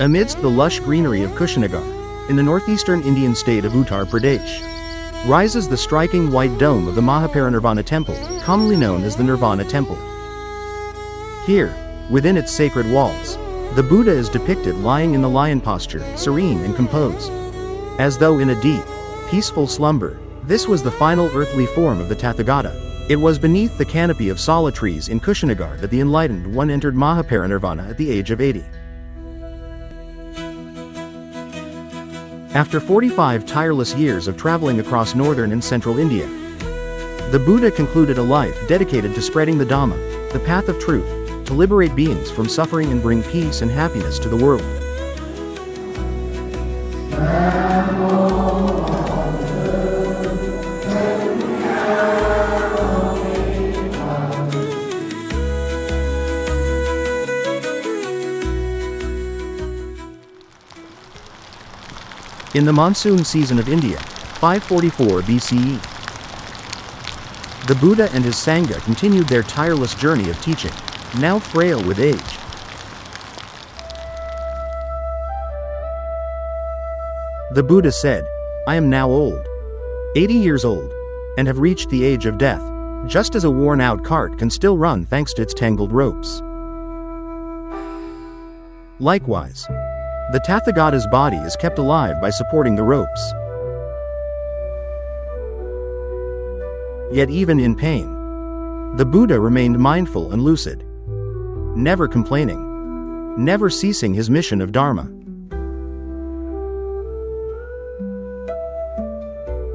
Amidst the lush greenery of Kushinagar, in the northeastern Indian state of Uttar Pradesh, rises the striking white dome of the Mahaparinirvana Temple, commonly known as the Nirvana Temple. Here, within its sacred walls, the Buddha is depicted lying in the lion posture, serene and composed. As though in a deep, peaceful slumber, this was the final earthly form of the Tathagata. It was beneath the canopy of sala trees in Kushinagar that the enlightened one entered Mahaparinirvana at the age of 80. After 45 tireless years of traveling across northern and central India, the Buddha concluded a life dedicated to spreading the Dhamma, the path of truth, to liberate beings from suffering and bring peace and happiness to the world. In the monsoon season of India, 544 BCE, the Buddha and his Sangha continued their tireless journey of teaching, now frail with age. The Buddha said, "I am now old, 80 years old, and have reached the age of death, just as a worn-out cart can still run thanks to its tangled ropes. Likewise, the Tathagata's body is kept alive by supporting the ropes. Yet even in pain, the Buddha remained mindful and lucid, never complaining, never ceasing his mission of Dharma."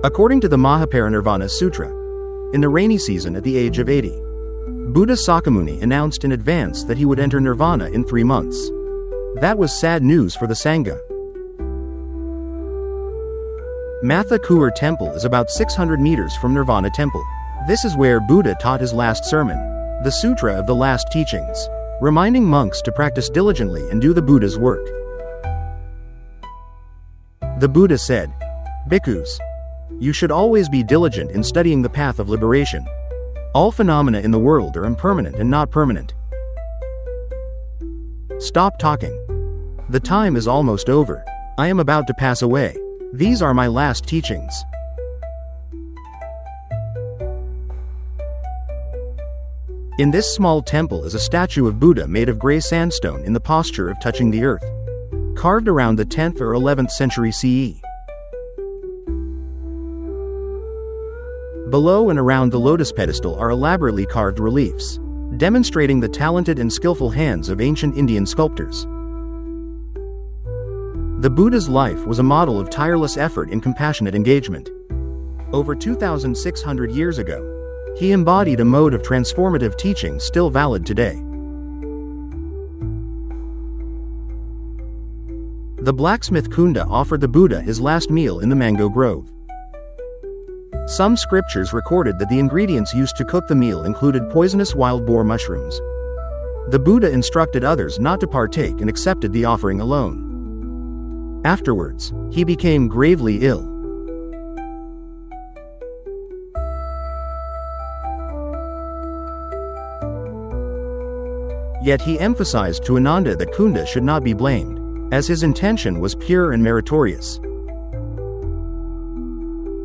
According to the Mahaparinirvana Sutra, in the rainy season at the age of 80, Buddha Sakyamuni announced in advance that he would enter nirvana in 3 months. That was sad news for the Sangha. Matha Kuar Temple is about 600 meters from Nirvana Temple. This is where Buddha taught his last sermon, the Sutra of the Last Teachings, reminding monks to practice diligently and do the Buddha's work. The Buddha said, "Bhikkhus, you should always be diligent in studying the path of liberation. All phenomena in the world are impermanent and not permanent. Stop talking. The time is almost over. I am about to pass away. These are my last teachings." In this small temple is a statue of Buddha made of gray sandstone in the posture of touching the earth, carved around the 10th or 11th century CE. Below and around the lotus pedestal are elaborately carved reliefs, demonstrating the talented and skillful hands of ancient Indian sculptors. The Buddha's life was a model of tireless effort and compassionate engagement. Over 2,600 years ago, he embodied a mode of transformative teaching still valid today. The blacksmith Kunda offered the Buddha his last meal in the mango grove. Some scriptures recorded that the ingredients used to cook the meal included poisonous wild boar mushrooms. The Buddha instructed others not to partake and accepted the offering alone. Afterwards, he became gravely ill. Yet he emphasized to Ananda that Kunda should not be blamed, as his intention was pure and meritorious.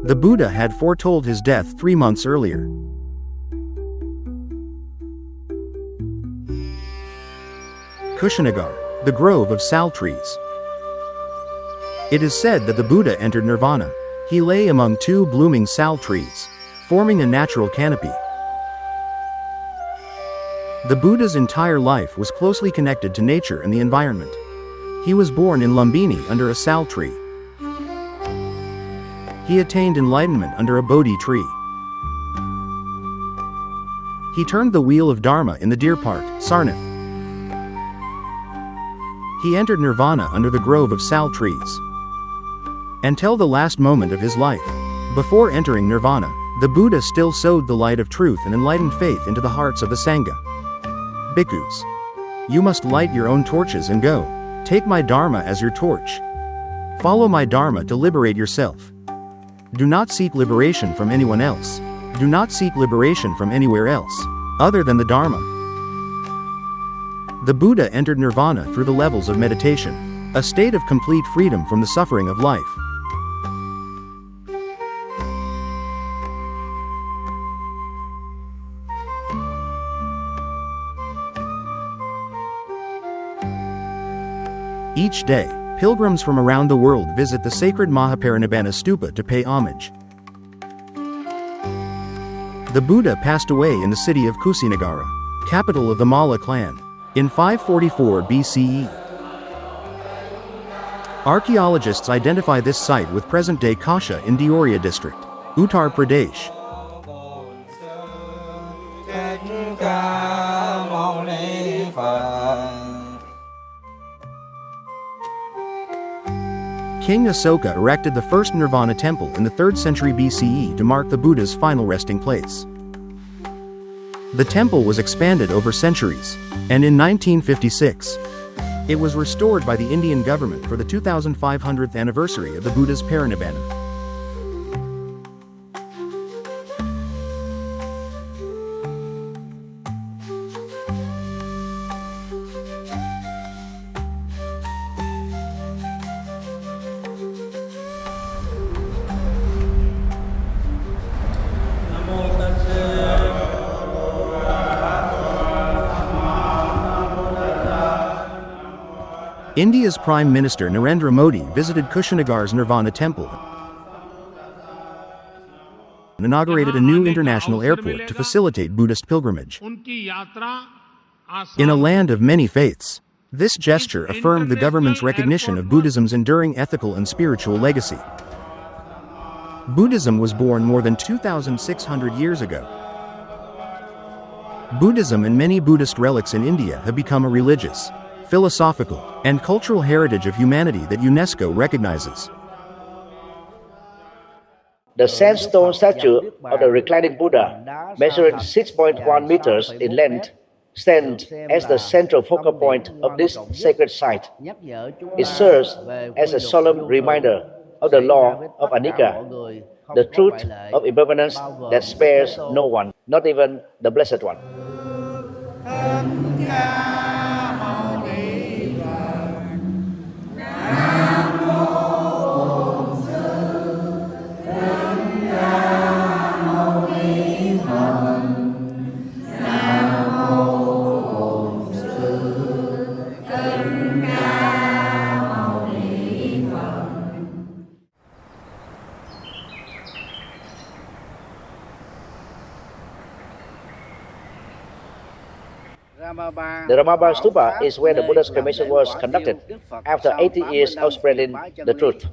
The Buddha had foretold his death 3 months earlier. Kushinagar, the grove of sal trees. It is said that the Buddha entered nirvana. He lay among 2 blooming sal trees, forming a natural canopy. The Buddha's entire life was closely connected to nature and the environment. He was born in Lumbini under a sal tree. He attained enlightenment under a Bodhi tree. He turned the wheel of Dharma in the deer park, Sarnath. He entered nirvana under the grove of sal trees. Until the last moment of his life, before entering nirvana, the Buddha still sowed the light of truth and enlightened faith into the hearts of the Sangha. Bhikkhus, you must light your own torches and go. Take my Dharma as your torch. Follow my Dharma to liberate yourself. Do not seek liberation from anyone else. Do not seek liberation from anywhere else, other than the Dharma. The Buddha entered nirvana through the levels of meditation. a state of complete freedom from the suffering of life. Each day, pilgrims from around the world visit the sacred Mahaparinibbana stupa to pay homage. The Buddha passed away in the city of KUSHINAGAR, capital of the Malla clan, in 544 BCE. Archaeologists identify this site with present-day Kasha in Deoria district, Uttar Pradesh. King Asoka erected the first Nirvana temple in the 3rd century BCE to mark the Buddha's final resting place. The temple was expanded over centuries, and in 1956, it was restored by the Indian government for the 2500th anniversary of the Buddha's Parinibbana. India's Prime Minister Narendra Modi visited Kushinagar's Nirvana temple and inaugurated a new international airport to facilitate Buddhist pilgrimage. In a land of many faiths, this gesture affirmed the government's recognition of Buddhism's enduring ethical and spiritual legacy. Buddhism was born more than 2,600 years ago. Buddhism and many Buddhist relics in India have become a religious, philosophical, and cultural heritage of humanity that UNESCO recognizes. The sandstone statue of the reclining Buddha, measuring 6.1 meters in length, stands as the central focal point of this sacred site. It serves as a solemn reminder of the law of anicca, the truth of impermanence that spares no one, not even the Blessed One. The Ramabha Stupa is where the Buddha's cremation was conducted after 80 years of spreading the truth.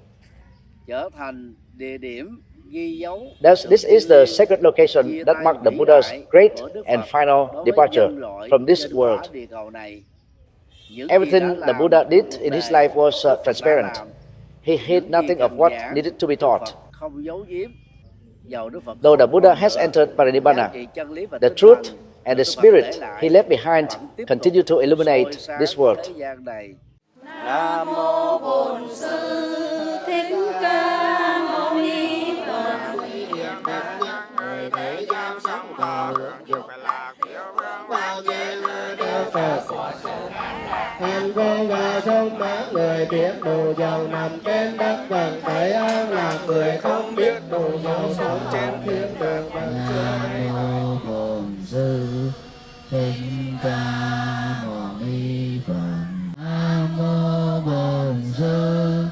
Thus, this is the sacred location that marked the Buddha's great and final departure from this world. Everything the Buddha did in his life was transparent. He hid nothing of what needed to be taught. Though the Buddha has entered Parinibbana, the truth and the spirit he left behind continue to illuminate this world. Thành con gà sông mã người biết đủ giàu nằm trên đất vầng thấy an lạc người không biết đủ giàu sống trên thiên đường bằng xưa. Bổn Sư Thích Ca Mâu Ni Phật. Nam mô Bổn Sư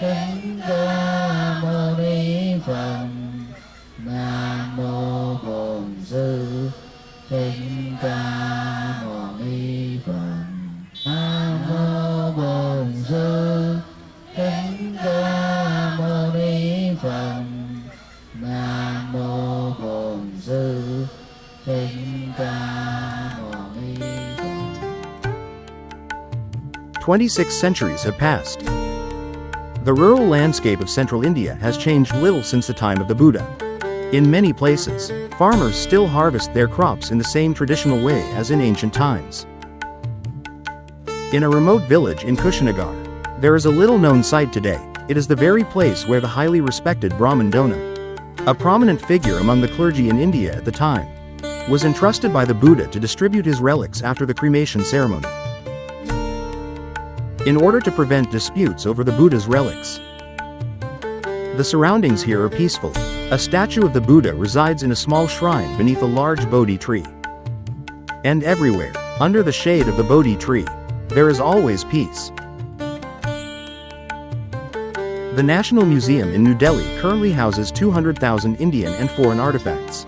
Thích Ca Mâu Ni Phật. Nam mô Bổn Sư Thích Ca Mâu Ni Phật. Nam mô Bổn Sư Thích Ca Mâu Ni Phật. Nam mô Bổn Sư Thích Ca Mâu Ni Phật. 26 centuries have passed. The rural landscape of central India has changed little since the time of the Buddha. In many places, farmers still harvest their crops in the same traditional way as in ancient times. In a remote village in Kushinagar, there is a little-known site today. It is the very place where the highly respected Brahmin Dona, a prominent figure among the clergy in India at the time, was entrusted by the Buddha to distribute his relics after the cremation ceremony. in order to prevent disputes over the Buddha's relics. The surroundings here are peaceful. A statue of the Buddha resides in a small shrine beneath a large Bodhi tree. And everywhere, under the shade of the Bodhi tree, there is always peace. The National Museum in New Delhi currently houses 200,000 Indian and foreign artifacts,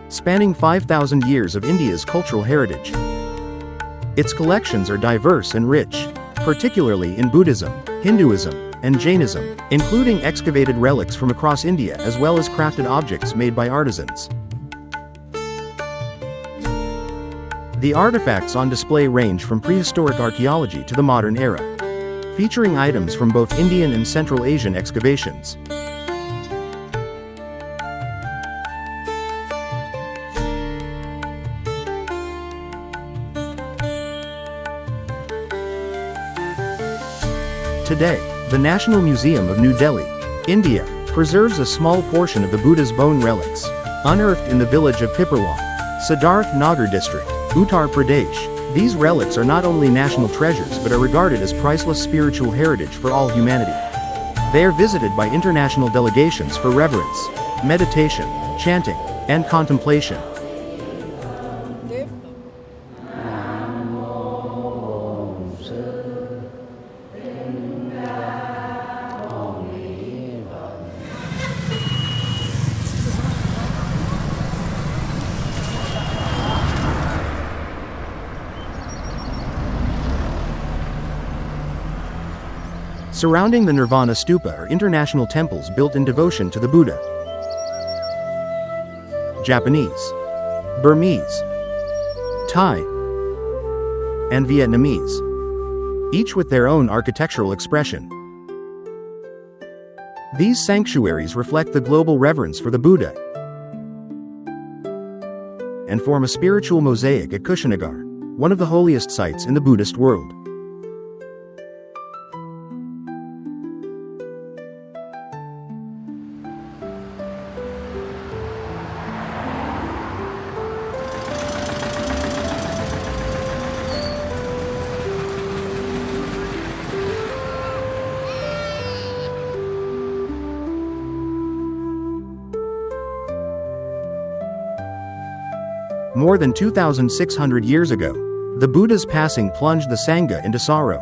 spanning 5,000 years of India's cultural heritage. Its collections are diverse and rich, particularly in Buddhism, Hinduism, and Jainism, including excavated relics from across India as well as crafted objects made by artisans. The artifacts on display range from prehistoric archaeology to the modern era, featuring items from both Indian and Central Asian excavations. Today, the National Museum of New Delhi, India, preserves a small portion of the Buddha's bone relics, unearthed in the village of Piparwal, Siddharth Nagar district, Uttar Pradesh. These relics are not only national treasures but are regarded as priceless spiritual heritage for all humanity. They are visited by international delegations for reverence, meditation, chanting, and contemplation. Surrounding the Nirvana Stupa are international temples built in devotion to the Buddha. Japanese, Burmese, Thai, and Vietnamese, each with their own architectural expression. These sanctuaries reflect the global reverence for the Buddha and form a spiritual mosaic at Kushinagar, one of the holiest sites in the Buddhist world. More than 2,600 years ago, the Buddha's passing plunged the Sangha into sorrow.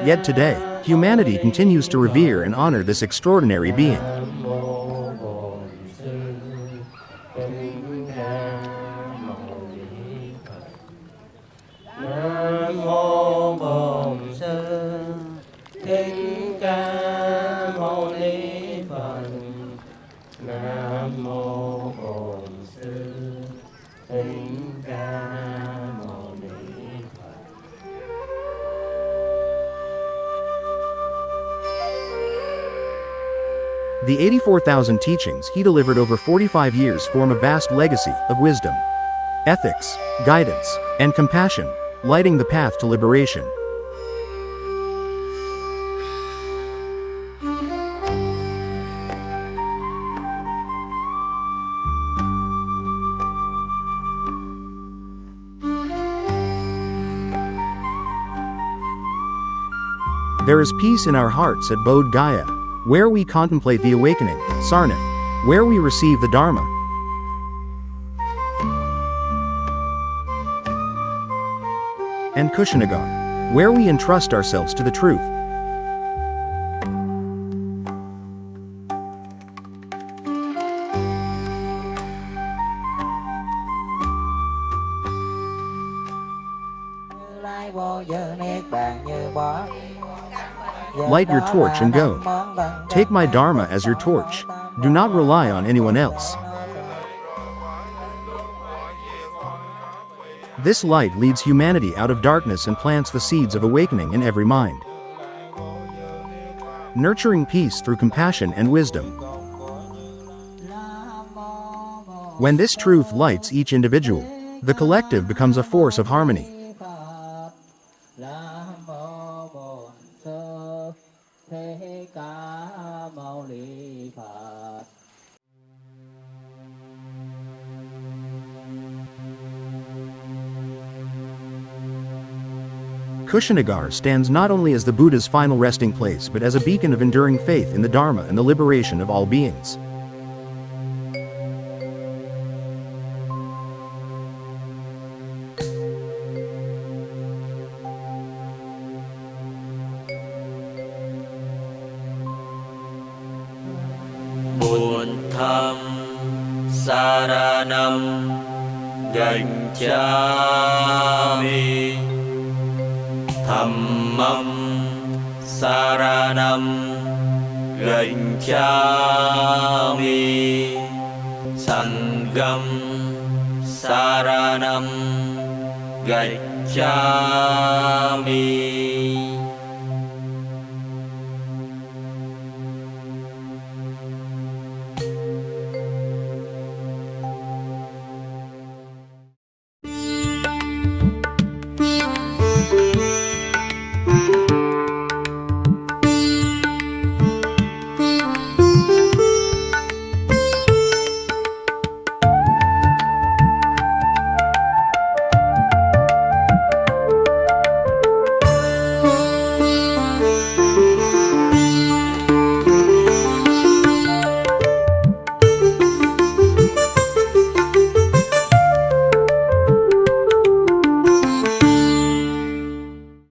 Yet today, humanity continues to revere and honor this extraordinary being. The 84,000 teachings he delivered over 45 years form a vast legacy of wisdom, ethics, guidance, and compassion, lighting the path to liberation. There is peace in our hearts at Bodh Gaya, where we contemplate the awakening, Sarnath, where we receive the Dharma, and Kushinagar, where we entrust ourselves to the truth. Light your torch and go. Take my Dharma as your torch. Do not rely on anyone else. This light leads humanity out of darkness and plants the seeds of awakening in every mind, nurturing peace through compassion and wisdom. When this truth lights each individual, the collective becomes a force of harmony. Kushinagar stands not only as the Buddha's final resting place but as a beacon of enduring faith in the Dharma and the liberation of all beings. Buddham Saranam Gacchami Dhammam Saranam Gacchami Sangham Saranam Gacchami